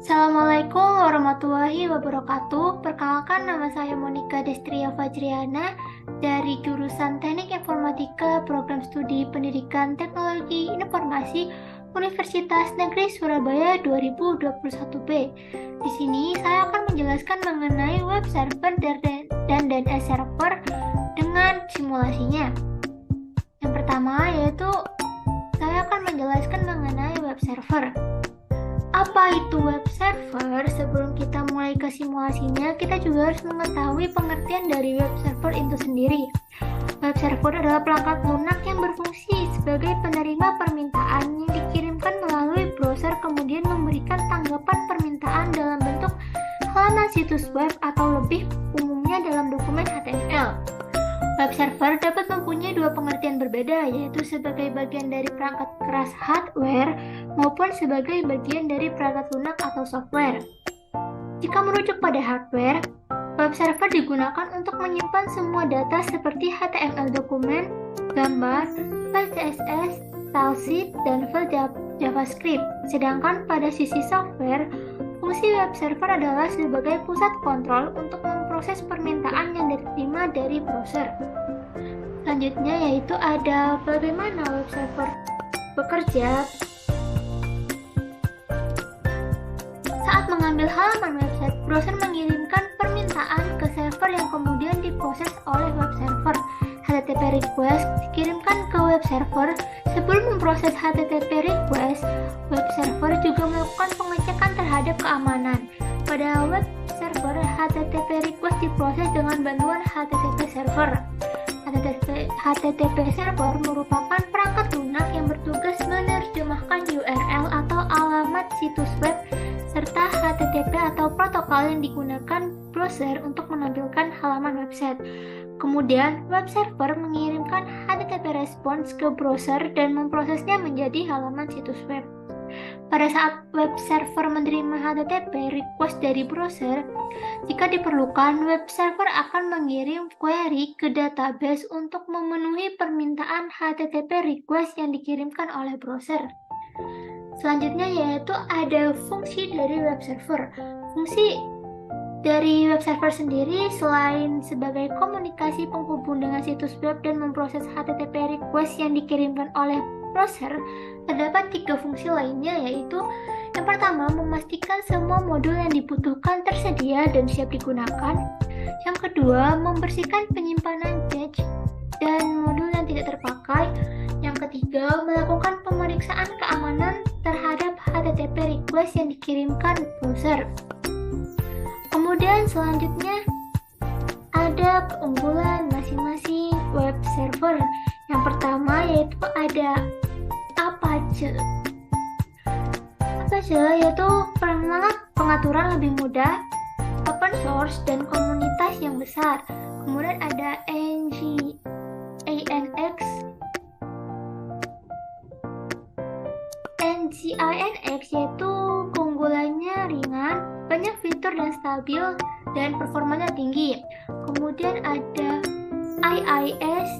Assalamualaikum warahmatullahi wabarakatuh. Perkenalkan, nama saya Monika Destria Fajriana dari jurusan Teknik Informatika Program Studi Pendidikan Teknologi Informasi Universitas Negeri Surabaya 2021B. Di sini saya akan menjelaskan mengenai web server dan DNS server dengan simulasinya. Yang pertama yaitu saya akan menjelaskan mengenai web server. Apa itu web server? Sebelum kita mulai ke simulasinya, kita juga harus mengetahui pengertian dari web server itu sendiri. Web server adalah perangkat lunak yang berfungsi sebagai penerima permintaan yang dikirimkan melalui browser, kemudian memberikan tanggapan permintaan dalam bentuk halaman situs web atau lebih umumnya dalam dokumen HTML. Web server dapat mempunyai dua pengertian berbeda, yaitu sebagai bagian dari perangkat keras hardware maupun sebagai bagian dari perangkat lunak atau software. Jika merujuk pada hardware, web server digunakan untuk menyimpan semua data seperti HTML dokumen, gambar, file CSS, stylesheet, dan file JavaScript. Sedangkan pada sisi software, fungsi web server adalah sebagai pusat kontrol untuk memproses permintaan yang diterima dari browser. Selanjutnya yaitu ada bagaimana web server bekerja. Saat mengambil halaman website, browser mengirimkan permintaan ke server yang kemudian diproses oleh web server. HTTP request dikirimkan ke web server. Sebelum memproses HTTP request, web server juga melakukan pengecekan terhadap keamanan. Pada web server, HTTP request diproses dengan bantuan HTTP server. HTTP server merupakan perangkat lunak yang bertugas menerjemahkan URL atau alamat situs web serta HTTP atau protokol yang digunakan browser untuk menampilkan halaman website. Kemudian, web server mengirimkan HTTP response ke browser dan memprosesnya menjadi halaman situs web. Pada saat web server menerima HTTP request dari browser, jika diperlukan, web server akan mengirim query ke database untuk memenuhi permintaan HTTP request yang dikirimkan oleh browser. Selanjutnya yaitu ada fungsi dari web server. Fungsi dari web server sendiri selain sebagai komunikasi penghubung dengan situs web dan memproses HTTP request yang dikirimkan oleh browser, terdapat 3 fungsi lainnya, yaitu yang pertama, memastikan semua modul yang dibutuhkan tersedia dan siap digunakan. Yang kedua, membersihkan penyimpanan cache dan modul yang tidak terpakai. Yang ketiga, melakukan pemeriksaan keamanan terhadap HTTP request yang dikirimkan browser. Kemudian selanjutnya ada keunggulan masing-masing web server. Yang pertama yaitu ada Apache. Apache yaitu pengaturan lebih mudah, open source, dan komunitas yang besar. Kemudian ada Nginx yaitu keunggulannya ringan, banyak fitur dan stabil, dan performanya tinggi. Kemudian ada IIS.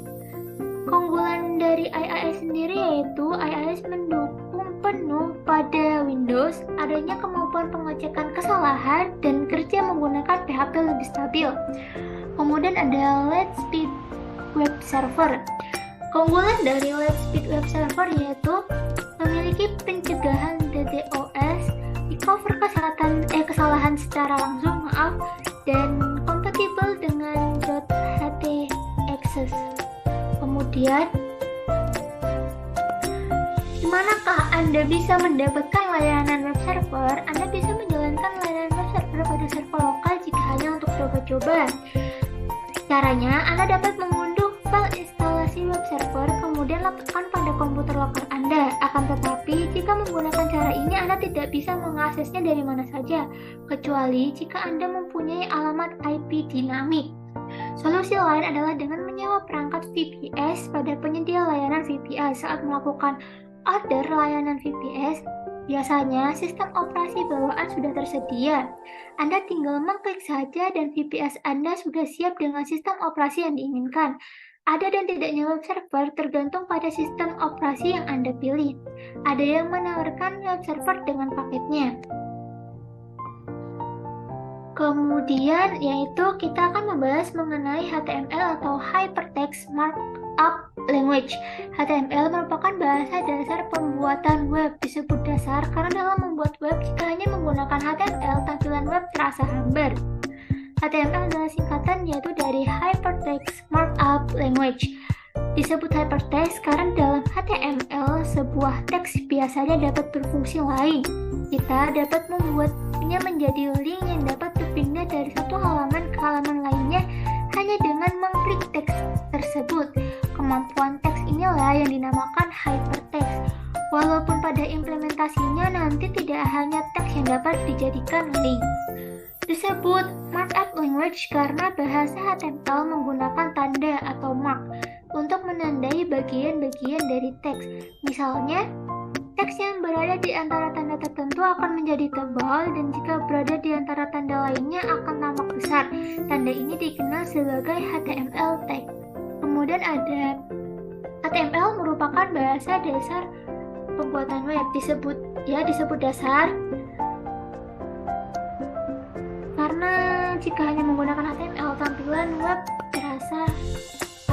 Keunggulan dari IIS sendiri yaitu IIS mendukung penuh pada Windows, adanya kemampuan pengecekan kesalahan, dan kerja menggunakan PHP lebih stabil. Kemudian ada Lightspeed Web Server. Keunggulan dari Lightspeed Web Server yaitu memiliki pencegahan DDoS, recover kesalahan secara langsung, dan kompatibel dengan .htaccess. Kemudian, di manakah Anda bisa mendapatkan layanan web server? Anda bisa menjalankan layanan web server pada server lokal jika hanya untuk coba-coba. Caranya, Anda dapat mengunduh file instalasi web server, kemudian letakkan pada komputer lokal Anda. Akan tetapi, jika menggunakan cara ini, Anda tidak bisa mengaksesnya dari mana saja, kecuali jika Anda mempunyai alamat IP dinamik. Solusi lain adalah dengan menyewa perangkat VPS pada penyedia layanan VPS. Saat melakukan order layanan VPS, biasanya sistem operasi bawaan sudah tersedia. Anda tinggal mengklik saja dan VPS Anda sudah siap dengan sistem operasi yang diinginkan. Ada dan tidaknya web server tergantung pada sistem operasi yang Anda pilih. Ada yang menawarkan web server dengan paketnya. Kemudian yaitu kita akan membahas mengenai HTML atau Hypertext Markup Language. HTML merupakan bahasa dasar pembuatan web. Disebut dasar karena dalam membuat web jika hanya menggunakan HTML, tampilan web terasa hambar. HTML adalah singkatan yaitu dari Hypertext Markup Language. Disebut hypertext karena dalam HTML sebuah teks biasanya dapat berfungsi lain. Kita dapat membuatnya menjadi link yang dapat berpindah dari satu halaman ke halaman lainnya hanya dengan mengklik teks tersebut. Kemampuan teks inilah yang dinamakan hypertext. Walaupun pada implementasinya nanti tidak hanya teks yang dapat dijadikan link. Disebut markup language karena bahasa HTML menggunakan tanda atau mark untuk menandai bagian-bagian dari teks. Misalnya, teks yang berada di antara tanda tertentu akan menjadi tebal dan jika berada di antara tanda lainnya akan tampak besar. Tanda ini dikenal sebagai HTML tag. Kemudian ada HTML merupakan bahasa dasar pembuatan web. Disebut dasar karena jika hanya menggunakan HTML, tampilan web terasa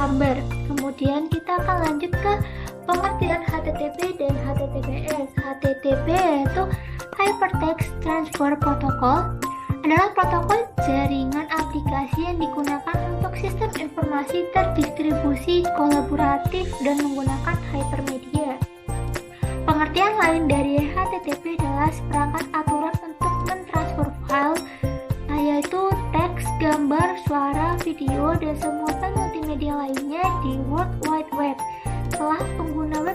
hambar. Kemudian kita akan lanjut ke pengertian HTTP dan HTTPS. HTTP yaitu Hypertext Transfer Protocol adalah protokol jaringan aplikasi yang digunakan untuk sistem informasi terdistribusi kolaboratif dan menggunakan hypermedia. Pengertian lain dari HTTP adalah seperangkat aturan untuk mentransfer file yaitu teks, gambar, suara, video, dan semua file multimedia lainnya di World Wide Web. Setelah pengguna web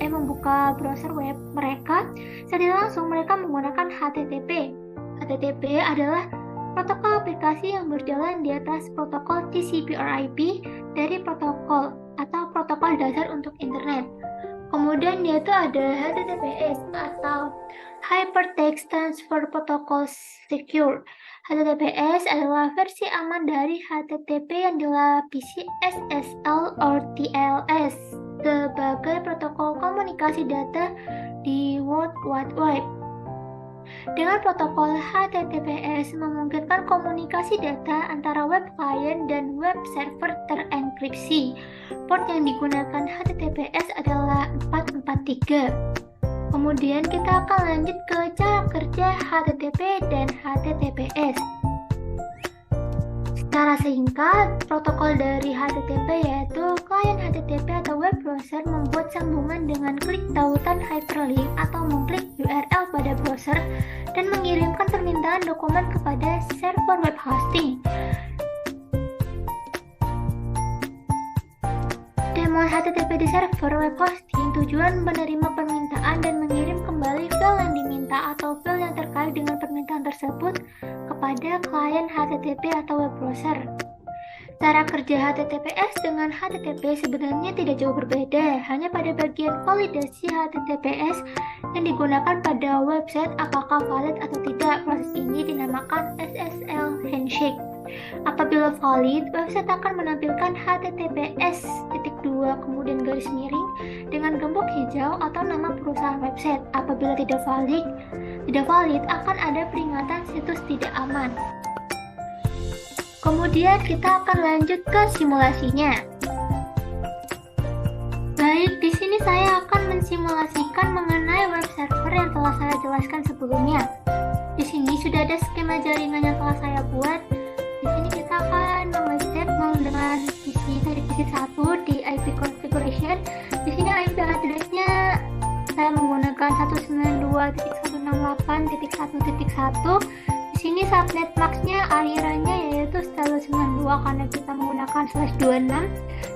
membuka browser web mereka, secara langsung mereka menggunakan HTTP. HTTP adalah protokol aplikasi yang berjalan di atas protokol TCP/IP dari protokol atau protokol dasar untuk internet. Kemudian yaitu ada HTTPS atau Hypertext Transfer Protocol Secure. HTTPS adalah versi aman dari HTTP yang dilapisi SSL atau TLS sebagai protokol komunikasi data di World Wide Web. Dengan protokol HTTPS memungkinkan komunikasi data antara web client dan web server terenkripsi. Port yang digunakan HTTPS adalah 443. Kemudian kita akan lanjut ke cara kerja HTTP dan HTTPS. Secara singkat, protokol dari HTTP yaitu klien HTTP atau web browser membuat sambungan dengan klik tautan hyperlink atau mengklik URL pada browser dan mengirimkan permintaan dokumen kepada server web hosting. Demo HTTP di server web hosting tujuan menerima permintaan dan mengirim kembali file yang diminta atau file yang terkait dengan permintaan tersebut kepada klien HTTP atau web browser. Cara kerja HTTPS dengan HTTP sebenarnya tidak jauh berbeda, hanya pada bagian validasi HTTPS yang digunakan pada website apakah valid atau tidak. Proses ini dinamakan SSL handshake. Apabila valid, website akan menampilkan HTTPS:2 kemudian garis miring dengan gembok hijau atau nama perusahaan website. Apabila tidak valid akan ada peringatan situs tidak aman. Kemudian kita akan lanjut ke simulasinya. Baik, di sini saya akan mensimulasikan mengenai web server yang telah saya jelaskan sebelumnya. Di sini sudah ada skema jaringan yang telah saya buat. Di sini kita akan mengecek dengan dari PC 1 di IP configuration. Di sini IP address-nya saya menggunakan 192.168.1.1. Di sini subnet max-nya akhirannya yaitu 192 karena kita menggunakan /26.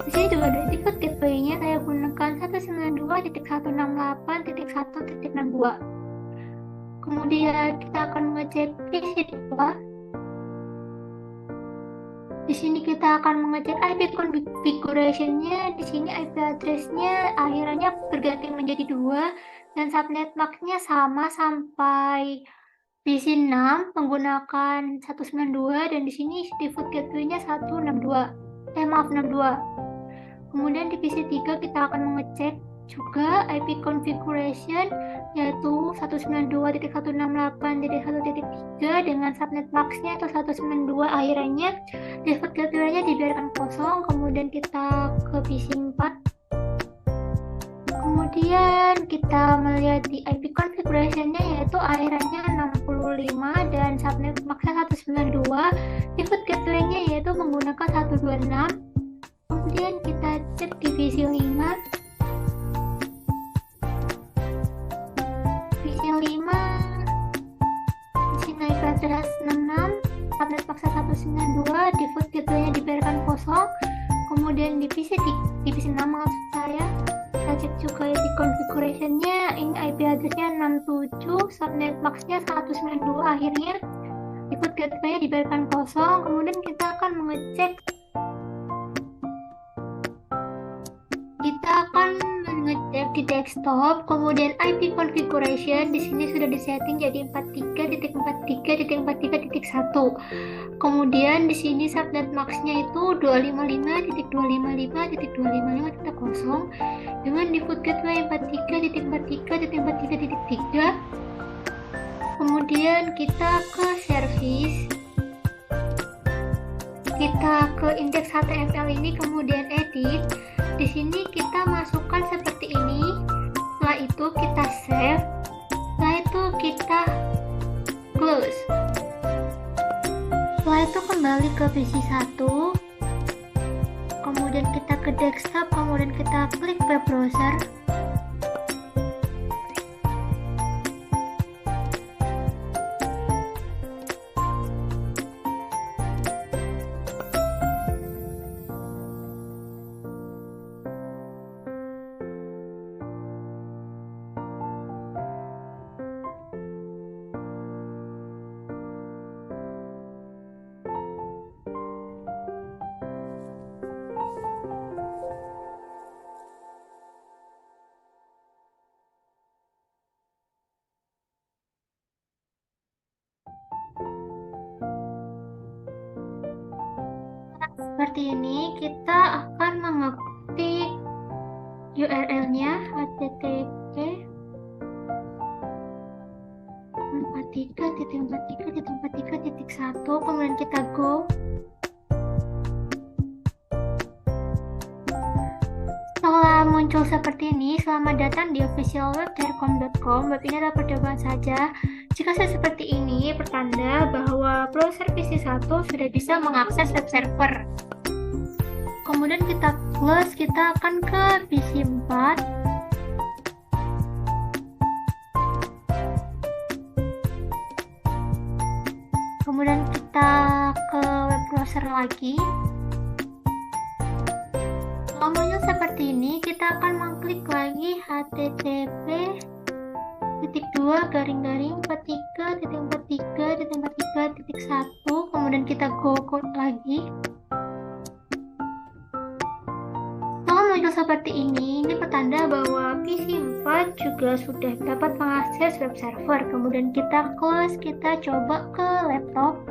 Di sini juga ada default gateway-nya saya gunakan 192.168.1.62. Kemudian kita akan mengecek PC 2. Di sini kita akan mengecek IP configuration-nya. Di sini IP address-nya akhirannya berganti menjadi 2 dan subnet max-nya sama sampai PC 6 menggunakan 192 dan di sini default gateway-nya 62. Kemudian di PC 3 kita akan mengecek juga IP configuration yaitu 192.168.1.3 dengan subnet maxnya itu 192 akhirnya. Default gateway-nya dibiarkan kosong, kemudian kita ke PC 4. Kemudian kita melihat di IP configuration-nya yaitu akhirnya 65 dan subnet maxnya 192. Default gateway-nya yaitu menggunakan 126. Kemudian kita cek divisi 5. Divisi 5 sini IP address 66, subnet max 192, default gateway-nya dibiarkan kosong. Kemudian divisi 6 maksud saya. Kita cek juga di configuration-nya, ini IP address-nya 67, subnet max-nya 192 akhirnya. Default gateway-nya dibiarkan kosong. Kemudian kita akan mengecek di desktop, kemudian IP configuration di sini sudah disetting jadi 43.43.43.1. Kemudian di sini subnet max-nya itu 255.255.255.0 dengan default gateway 43.43.43.3. Kemudian kita ke service, kita ke index HTML ini, kemudian edit. Di sini kita masukkan seperti ini. Setelah itu kita save. Setelah itu kita close. Setelah itu kembali ke PC 1. Kemudian kita ke desktop, kemudian kita klik web browser. Seperti ini, kita akan mengetik URL-nya http 43.43.43.1, kemudian kita go. Setelah muncul seperti ini, selamat datang di officialwebtelkom.com. Web ini adalah percobaan saja. Jika saya seperti ini, pertanda bahwa browser PC 1 sudah bisa mengakses web server. Kemudian kita close, kita akan ke PC 4. Kemudian kita ke web browser lagi. Kalau muncul seperti ini, kita akan mengklik lagi http://43.43.43.1, kemudian kita go code lagi. Kalau muncul seperti ini pertanda bahwa PC 4 juga sudah dapat mengakses web server. Kemudian kita close, kita coba ke laptop.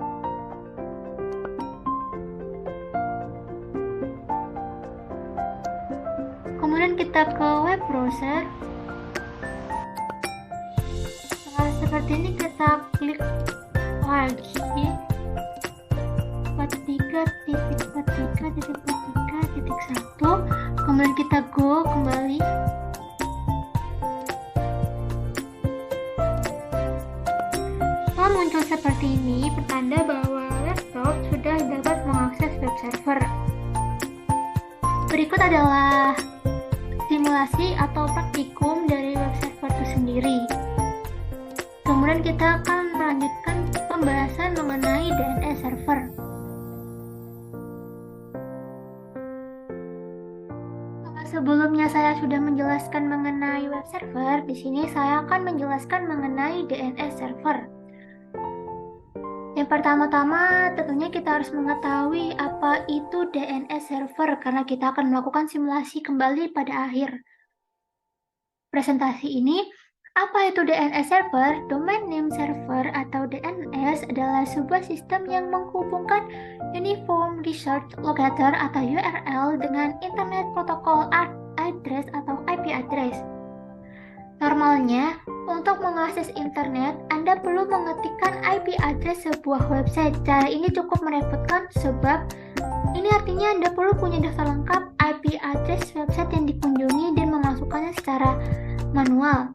Kemudian kita ke web browser. Setelah seperti ini kita klik lagi 43.43.43.1, kemudian kita go kembali. Setelah muncul seperti ini, pertanda bahwa laptop sudah dapat mengakses web server. Berikut adalah simulasi atau praktikum dari web server itu sendiri. Kemudian kita akan melanjutkan pembahasan mengenai DNS server. Sebelumnya saya sudah menjelaskan mengenai web server, di sini saya akan menjelaskan mengenai DNS server. Yang pertama-tama tentunya kita harus mengetahui apa itu DNS server karena kita akan melakukan simulasi kembali pada akhir presentasi ini. Apa itu DNS server? Domain Name Server atau DNS adalah sebuah sistem yang menghubungkan Uniform Resource Locator atau URL dengan Internet Protocol address atau IP address. Normalnya, untuk mengakses internet, Anda perlu mengetikkan IP address sebuah website. Cara ini cukup merepotkan sebab ini artinya Anda perlu punya daftar lengkap IP address website yang dikunjungi dan memasukkannya secara manual.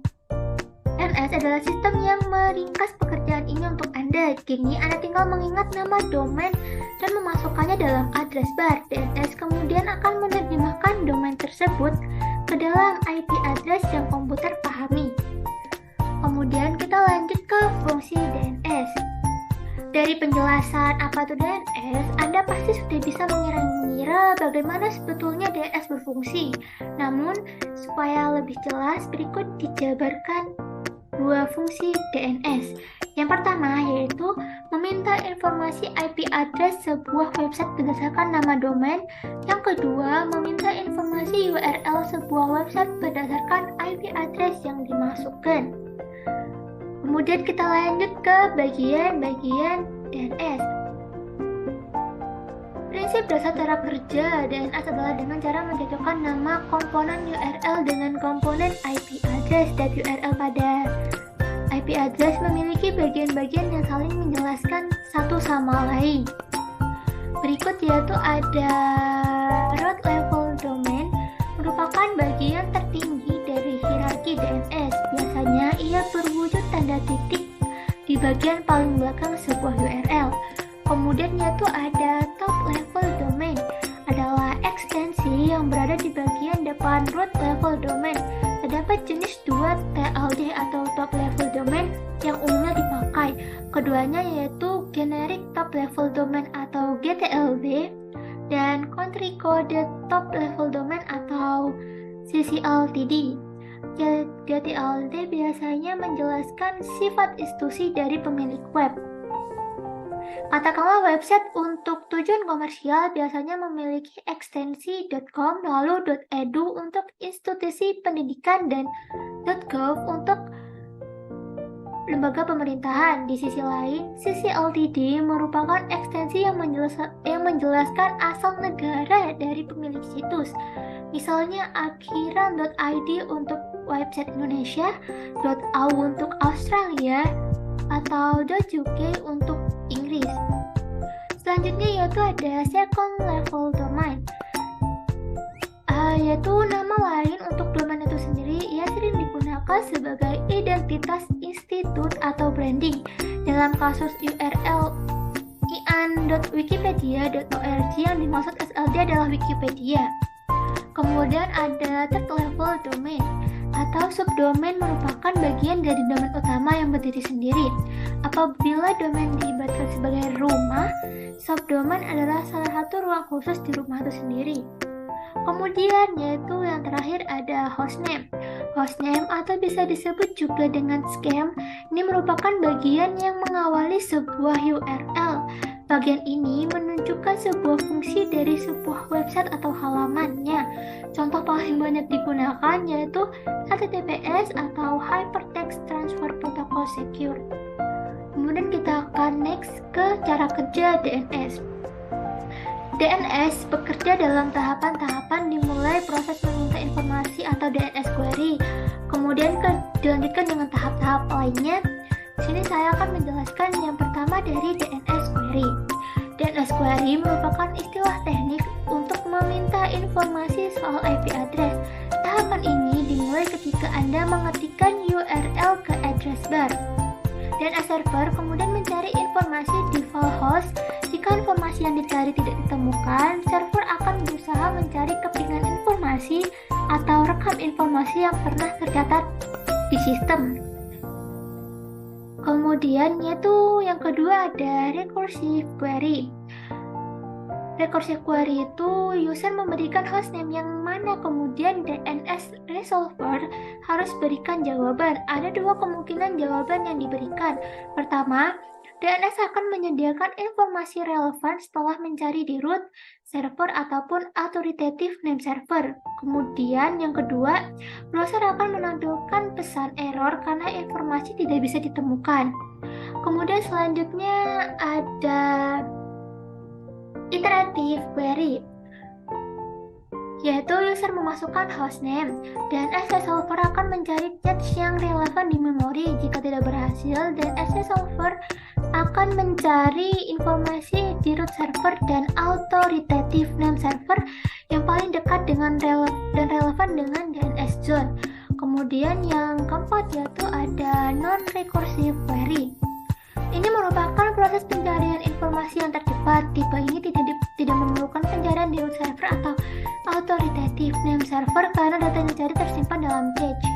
DNS adalah sistem yang meringkas pekerjaan ini untuk Anda. Kini Anda tinggal mengingat nama domain dan memasukkannya dalam address bar. DNS kemudian akan menerjemahkan domain tersebut ke dalam IP address yang komputer pahami. Kemudian kita lanjut ke fungsi DNS. Dari penjelasan apa itu DNS, Anda pasti sudah bisa mengira-ngira bagaimana sebetulnya DNS berfungsi. Namun, supaya lebih jelas, berikut dijabarkan dua fungsi DNS. Yang pertama yaitu meminta informasi IP address sebuah website berdasarkan nama domain. Yang kedua, meminta informasi URL sebuah website berdasarkan IP address yang dimasukkan. Kemudian kita lanjut ke bagian-bagian DNS. Prinsip dasar cara kerja DNS adalah dengan cara mencocokkan nama komponen URL dengan komponen IP address. Dan URL pada IP address memiliki bagian-bagian yang saling menjelaskan satu sama lain. Berikut yaitu ada root level domain, merupakan bagian tertinggi dari hierarki DNS. Biasanya ia berwujud tanda titik di bagian paling belakang sebuah URL. Kemudian yaitu ada top level domain, adalah ekstensi yang berada di bagian depan root level domain. Terdapat jenis dua TLD atau top level domain yang umumnya dipakai. Keduanya yaitu generic top level domain atau GTLD dan country coded top level domain atau CCLTD. GTLD biasanya menjelaskan sifat institusi dari pemilik web. Katakanlah website untuk tujuan komersial biasanya memiliki ekstensi .com, lalu .edu untuk institusi pendidikan, dan .gov untuk lembaga pemerintahan. Di sisi lain, CCLTD merupakan ekstensi yang menjelaskan asal negara dari pemilik situs. Misalnya akhiran.id untuk website Indonesia, .au untuk Australia, atau .uk untuk Inggris. Selanjutnya yaitu ada second level domain, yaitu nama lain untuk domain itu sendiri. Ia sering digunakan sebagai identitas institut atau branding. Dalam kasus URL ian.wikipedia.org yang dimaksud SLD adalah Wikipedia. Kemudian ada third level domain atau subdomain, merupakan bagian dari domain utama yang berdiri sendiri. Apabila domain dilibatkan sebagai rumah, subdomain adalah salah satu ruang khusus di rumah itu sendiri. Kemudian yaitu yang terakhir ada hostname. Hostname atau bisa disebut juga dengan scam, ini merupakan bagian yang mengawali sebuah URL. Bagian ini menunjukkan sebuah fungsi dari sebuah website atau halamannya. Contoh paling banyak digunakan yaitu HTTPS atau Hypertext Transfer Protocol Secure. Kemudian kita akan next ke cara kerja DNS. DNS bekerja dalam tahapan-tahapan, dimulai proses meminta informasi atau DNS query, kemudian dilanjutkan dengan tahap-tahap lainnya. Di sini saya akan menjelaskan yang pertama dari DNS query. DNS query merupakan istilah teknik untuk meminta informasi soal IP address. Tahapan ini dimulai ketika Anda mengetikkan URL ke address bar. DNS server kemudian mencari informasi di file host. Jika informasi yang dicari tidak ditemukan, server akan berusaha mencari kepingan informasi atau rekam informasi yang pernah tercatat di sistem. Kemudian yaitu yang kedua ada recursive query. Recursive query itu user memberikan hostname yang mana kemudian DNS resolver harus berikan jawaban. Ada dua kemungkinan jawaban yang diberikan. Pertama, DNS akan menyediakan informasi relevan setelah mencari di root, server, ataupun authoritative name server. Kemudian yang kedua, browser akan menampilkan pesan error karena informasi tidak bisa ditemukan. Kemudian selanjutnya ada iterative query. yaitu user memasukkan hostname. DNS resolver akan mencari cache yang relevan di memori. Jika tidak berhasil, DNS resolver akan mencari informasi di root server dan authoritative name server yang paling dekat dengan dan relevan dengan DNS zone. Kemudian yang keempat yaitu ada non-recursive query. Ini merupakan proses pencarian informasi yang tercepat. Tipe ini tidak memerlukan pencarian di root server atau authoritative name server karena data yang dicari tersimpan dalam cache.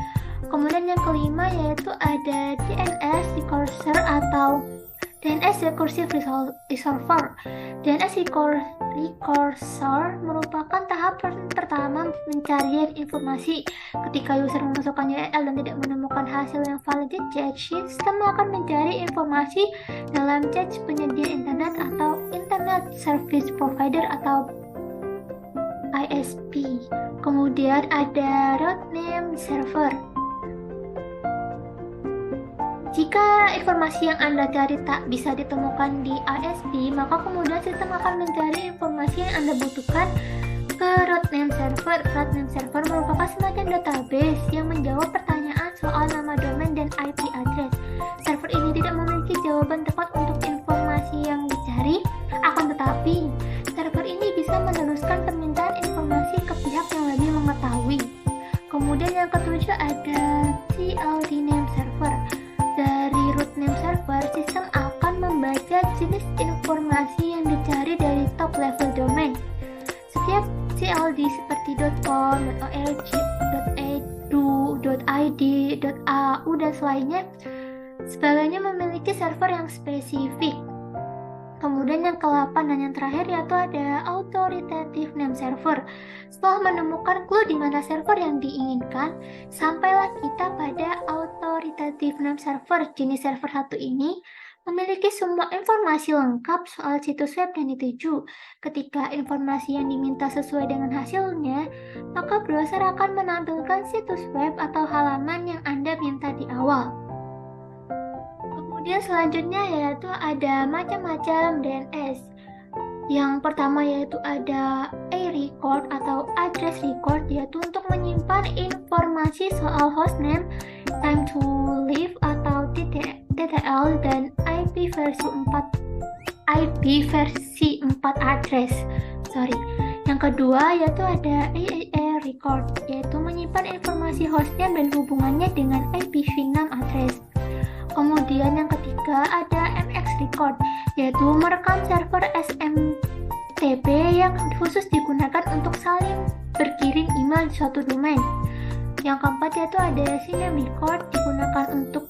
Kemudian yang kelima yaitu ada DNS recurser atau DNS Recursive Resolver. DNS Recursor merupakan tahap pertama pencarian informasi. Ketika user memasukkan URL dan tidak menemukan hasil yang valid di cache, sistem akan mencari informasi dalam cache penyedia internet atau Internet Service Provider atau ISP. Kemudian ada root name server. Jika informasi yang Anda cari tak bisa ditemukan di ISP, maka kemudian sistem akan mencari informasi yang Anda butuhkan ke root name server. Root name server merupakan semacam database yang menjawab pertanyaan soal nama domain dan IP address. Server ini tidak memiliki jawaban tepat untuk informasi yang dicari, akan tetapi server ini bisa meneruskan permintaan informasi ke pihak yang lebih mengetahui. Kemudian yang ketujuh ada CLD name server. Dari root name server, sistem akan membaca jenis informasi yang dicari dari top level domain. Setiap CLD seperti .com, .org, .edu, .id, .au, dan selainnya sebagainya memiliki server yang spesifik. Kemudian yang ke-8 dan yang terakhir yaitu ada authoritative name server. Setelah menemukan clue di mana server yang diinginkan, sampailah kita pada authoritative name server. Jenis server satu ini memiliki semua informasi lengkap soal situs web yang dituju. Ketika informasi yang diminta sesuai dengan hasilnya, maka browser akan menampilkan situs web atau halaman yang Anda minta di awal. Kemudian selanjutnya yaitu ada macam-macam DNS. Yang pertama yaitu ada A-record atau address record, yaitu untuk menyimpan informasi soal hostname, time to live atau TTL, dan IP versi 4 address. Yang kedua yaitu ada AAA record, yaitu menyimpan informasi hostname dan hubungannya dengan IPv6 address. Kemudian yang ketiga ada MX record, yaitu merekam server SMTP yang khusus digunakan untuk saling berkirim email di suatu domain. Yang keempat yaitu ada CNAME record, digunakan untuk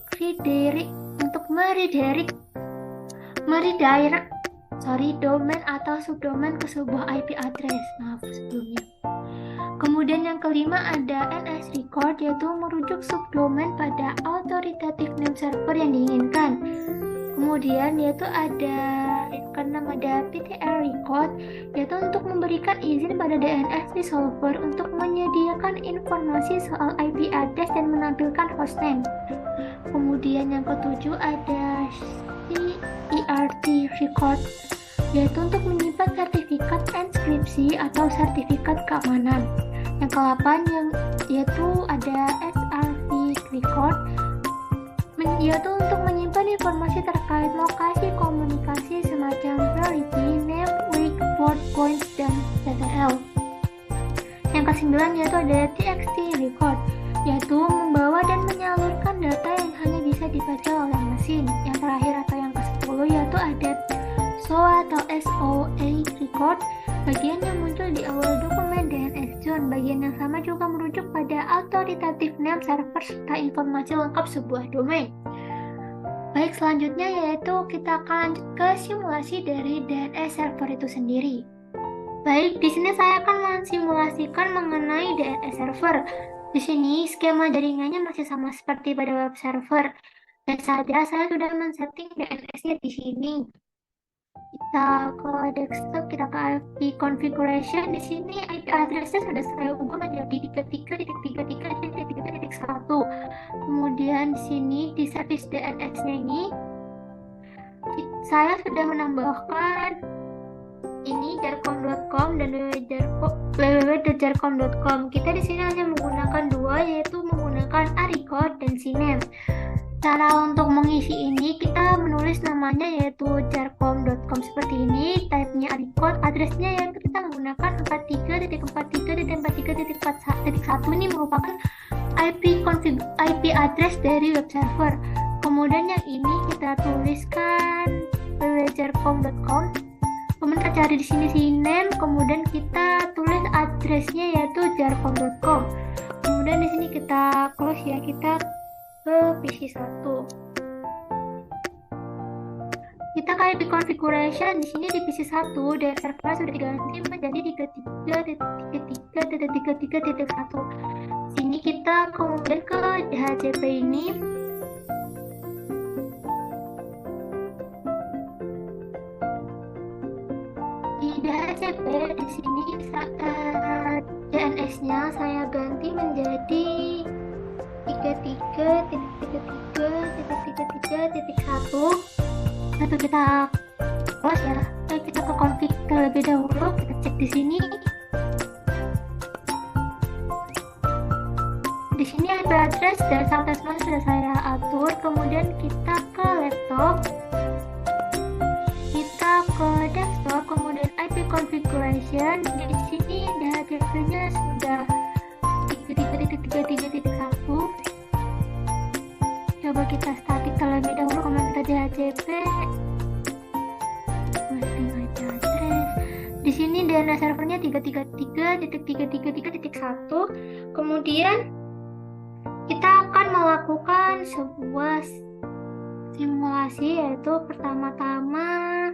meredirect domain atau subdomain ke sebuah IP address. Maaf sebelumnya. Kemudian yang kelima ada NS record, yaitu merujuk subdomain pada authoritative name server yang diinginkan. Kemudian yaitu ada keenam ada PTR record, yaitu untuk memberikan izin pada DNS resolver untuk menyediakan informasi soal IP address dan menampilkan hostname. Kemudian yang ketujuh ada CERT record, yaitu untuk menyimpan sertifikat enskripsi atau sertifikat keamanan. Yang ke-8 yaitu ada SRV record, yaitu untuk menyimpan informasi terkait lokasi komunikasi semacam priority, name, week, port, points, dan TTL. Yang ke-9 yaitu ada TXT record, yaitu membawa dan menyalurkan data yang hanya bisa dibaca oleh mesin. Yang terakhir atau yang ke-10 yaitu ada SOA atau SOA record, bagian yang muncul di awal dokumen DNS zone. Bagian yang sama juga merujuk pada authoritative name server serta informasi lengkap sebuah domain. Baik, selanjutnya yaitu kita akan lanjut ke simulasi dari DNS server itu sendiri. Baik, di sini saya akan mensimulasikan mengenai DNS server. Di sini skema jaringannya masih sama seperti pada web server. Dan saja saya sudah men-setting DNS-nya di sini. Kita ke desktop, kita ke IP configuration. Di sini IP address-nya sudah saya ubah menjadi 33.33.1. Kemudian di sini di service DNS-nya ini saya sudah menambahkan ini jarcom.com dan www.jarcom.com. Kita di sini hanya menggunakan dua, yaitu menggunakan Arecode dan Cinem. Cara untuk mengisi ini kita menulis namanya yaitu jarcom.com seperti ini, type-nya Arecode, addressnya yaitu kita menggunakan 43.43.43.1. Ini merupakan IP address dari web server. Kemudian yang ini kita tuliskan www.jarcom.com. Kemudian kita cari di sini Cinem, kemudian kita tulis addressnya yaitu jarcom.com. Kemudian di sini kita close ya, kita ke PC 1. Kita ke IP configuration. Di sini di PC 1 dan server sudah diganti menjadi 33.33.33.1. Sini kita kemudian ke DHCP ini. Di DHCP di sini DNS-nya saya ganti menjadi 33.33.33.1. Lalu kita close ya. Lalu kita ke config terlebih dahulu. Kita cek di sini. Di sini IP address dan subnetnya sudah saya atur. Kemudian kita ke laptop. Kita ke desktop. Kemudian IP configuration. Di sini DHCP-nya sudah 33.33.1. Coba kita static terlebih dahulu, kemudian kita DHCP. Di sini DNS servernya 333.333.1. Kemudian kita akan melakukan sebuah simulasi, yaitu pertama-tama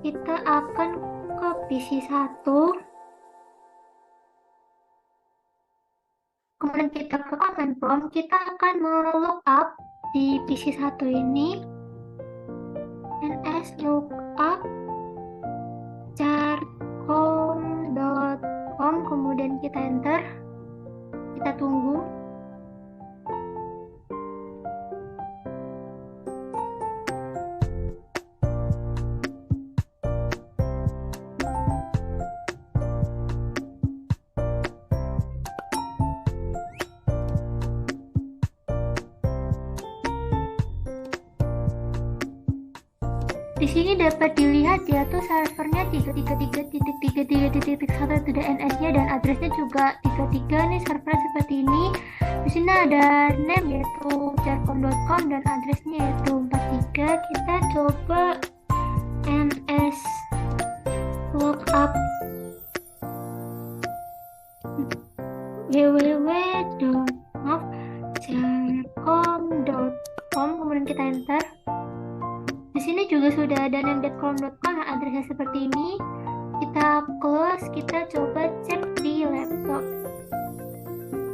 kita akan ke PC 1. Kemudian kita ke command prompt, kita akan lookup di PC 1 ini ns lookup jarcom.com, kemudian kita enter, kita tunggu. Di sini dapat dilihat ya tuh servernya 333.33.1 itu DNS-nya dan addressnya juga 33 nih, servernya seperti ini. Di sini ada name yaitu jarcom.com dan addressnya yaitu 43. Kita coba ns lookup www.jarcom.com, kemudian kita enter. Di sini juga sudah ada name.com.com dan addresnya seperti ini. Kita close, kita coba cek di laptop.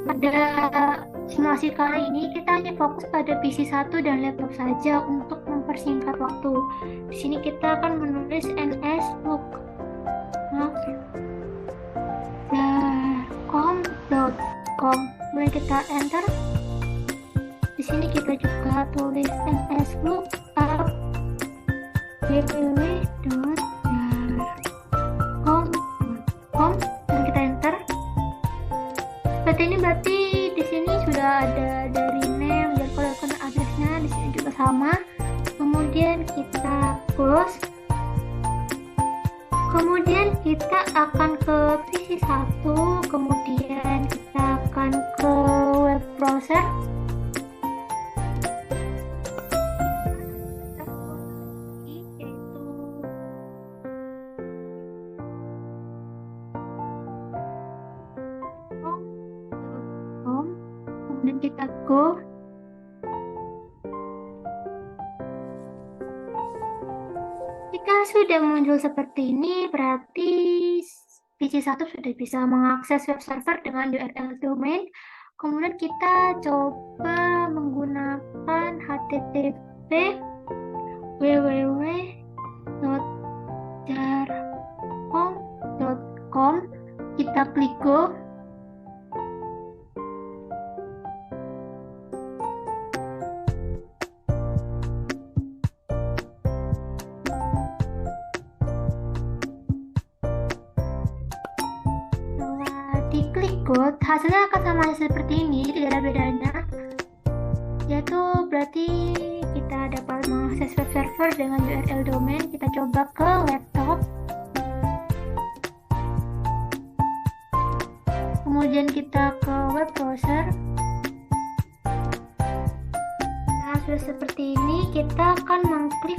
Pada simulasi kali ini kita hanya fokus pada PC 1 dan laptop saja untuk mempersingkat waktu. Di sini kita akan menulis ns lookup jarcom.com. Kemudian kita enter. Di sini kita juga tulis ns lookup www.jarcom.com dan kita enter. Seperti ini berarti di sini sudah ada dari name, jarcom.com addressnya di sini juga sama. Kemudian kita close. Kemudian kita akan ke PC 1, kemudian kita akan ke web browser. Kemudian kita go. Jika sudah muncul seperti ini, berarti PC 1 sudah bisa mengakses web server dengan URL domain. Kemudian kita coba menggunakan http www.jarcom.com. Kita klik go. tersebut, hasilnya akan sama seperti ini, tidak ada bedanya. Yaitu berarti kita dapat mengakses web server dengan URL domain. Kita coba ke laptop. Kemudian kita ke web browser. Nah, sudah seperti ini, kita akan mengklik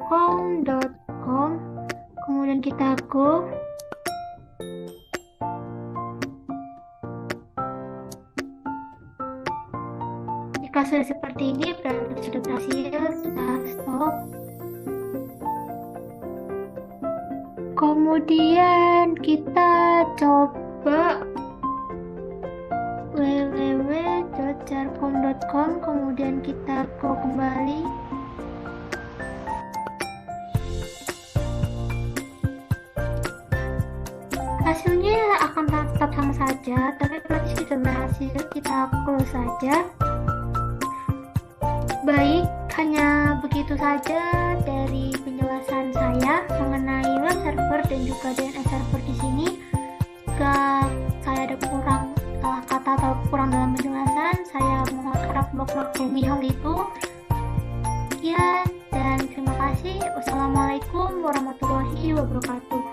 com.com, kemudian kita go. Jika sudah seperti ini berarti sudah berhasil, kita stop. Kemudian kita coba www.jarcom.com, kemudian kita go kembali. Hasilnya akan tetap sama saja, tapi berarti sudah berhasil. Kita close saja. Baik, hanya begitu saja dari penjelasan saya mengenai web server dan juga DNS server di sini. Jika saya ada kurang salah kata atau kurang dalam penjelasan, saya mohon harap maklumi hal itu. Sekian dan terima kasih. Wassalamualaikum warahmatullahi wabarakatuh.